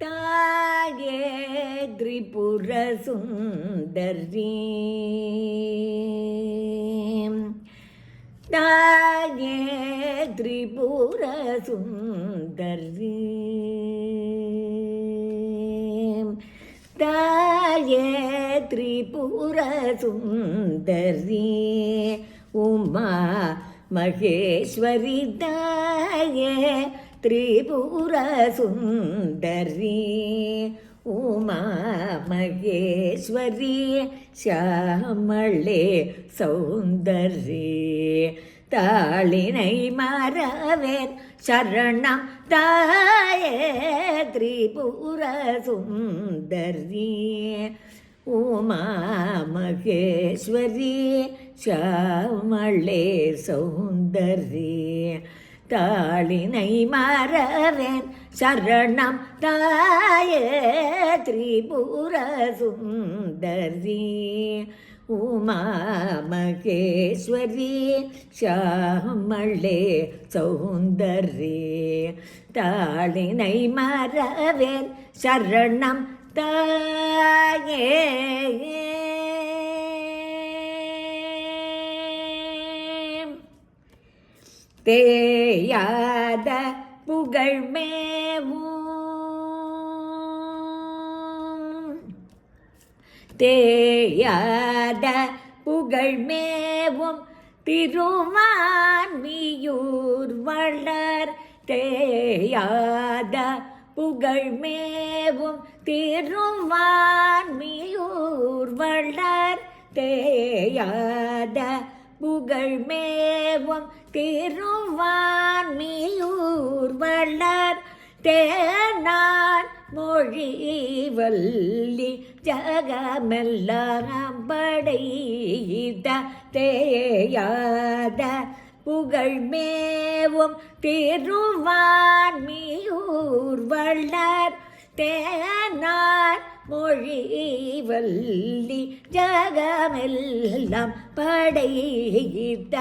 தாயே திரிபுர சுந்தரி தாயே திரிபுர சுந்தரி தாயே திரிபுர சுந்தரி உமா மகேஸ்வரி தாயே திரிபுர சுந்தரி உமா மகேஸ்வரி ஷாமளே சௌந்தரி தாளினை மறவேன் சரணம் தாயே திரிபுர சுந்தரி உமா மகேஸ்வரி ஷாமளே சௌந்தரி தாளினை மறவேன் சரணம் தாயே திரிபுர சுந்தரி உமா மகேஸ்வரி ஷாமளே சௌந்தரி தாளினை மறவேன் சரணம் தாயே தேயாத புகழ் மேவும் தேயாத புகழ் மேவும் திருவான்மியூர் வளர் தேயாத புகழ் மேவும் திருவான்மியூர் வளர் தேயாத புகழ் மேவும் திருவான்மியூர் வளர் தேனார் மொழி வல்லி ஜகமெல்லாம் படைத்த தேயாத புகழ் மேவும் திருவான்மியூர் வளர் தேனார் மொழி வல்லி ஜகமெல்லாம் படைத்த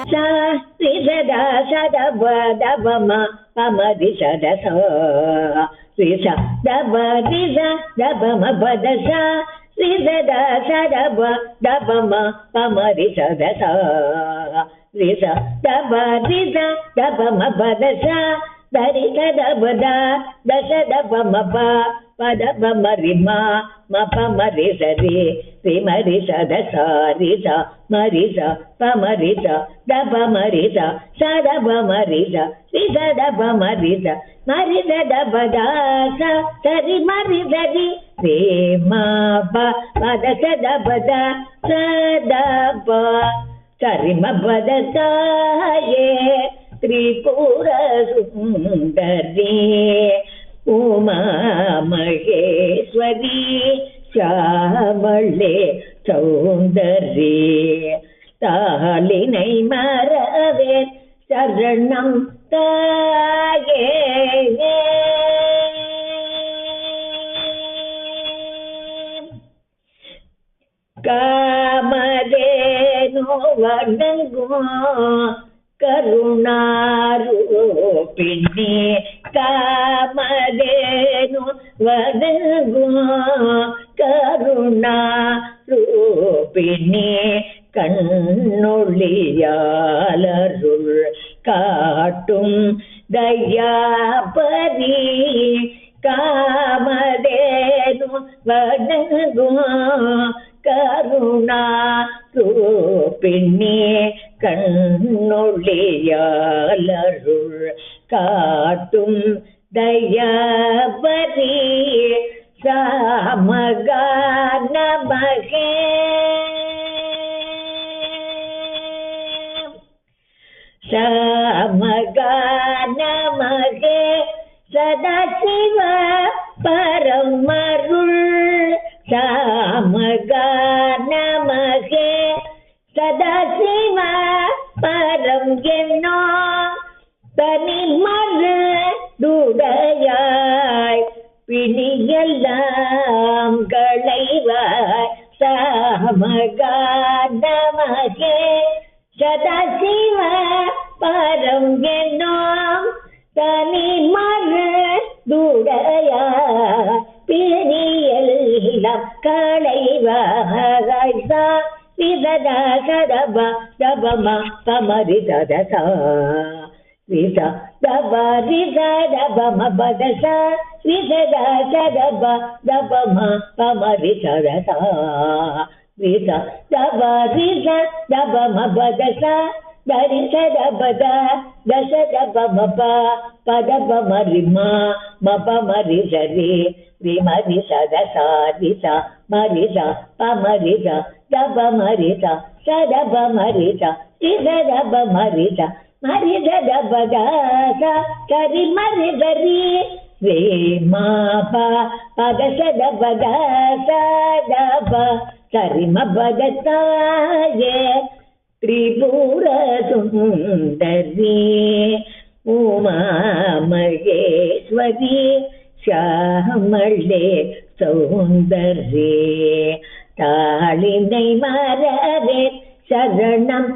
சதா சதபதபம பமதி சதச ரிச தப ரிச தபம பதச ரிசதா சதப தபம பமதி சதச ரிச தப ரிச தபம பதச தரி தபத தச தபமப பதப மரிமா மப மரி சரி ரிமரி சதச ரிச மரிச பமரிச தப மரிச சதப மரிச ரிச தப மரிச மரிச தபதாச சரி மரி சரி ரேமா ப பதச தபத சதப சரிம பதசாயே திரிபுர சுந்தரி உமா மகேஸ்வரி ஷாமளே சௌந்தரி தாளினை மறவேன் சரணம் தாயே காமதேனு வணங்கும் கருணாரூபிணி காமதேனு வணங்கும் கருணாரூபிணி கண்ணொளியாளருள் காட்டும் தயாபரி காமதேனு வணங்கும் கருணா ரூபிணி கண்ணொளியாளருள் காட்டும் தயாபரி சாமகான மகே சாமகான மகே சதாசிவ பரமருள் சாமகான மகே சதாசிவ பரம் என்னோ தனிமல துடையாய் பிணியெல்லாம் களைவாய் சாமகான மகே சதாசிவ பரம் என்னோ தனிமல துடையாய் சரணம் களைவாய் சா விசத சதப தபம பமரி சதசா விச தப ரிச தபம பதச விசத சதப தபம பமரி சதசா விச தப ரிச தபம பதச தரி சதபத தச தபமப பதப மரிமா மப மரி சரி விமரி சதசா ரிச மரிச பமரிச தப மரிச சதப மரிச சிதப மரிச மரிச தபதாச கரி மரி கரி ரே மா பத சதபதாச தப கரி மபதத்தாயே திரிபுர சுந்தரி உமா மகேஸ்வரி ஷாமளே சௌந்தர்யே தாளினை மரவே சரணம்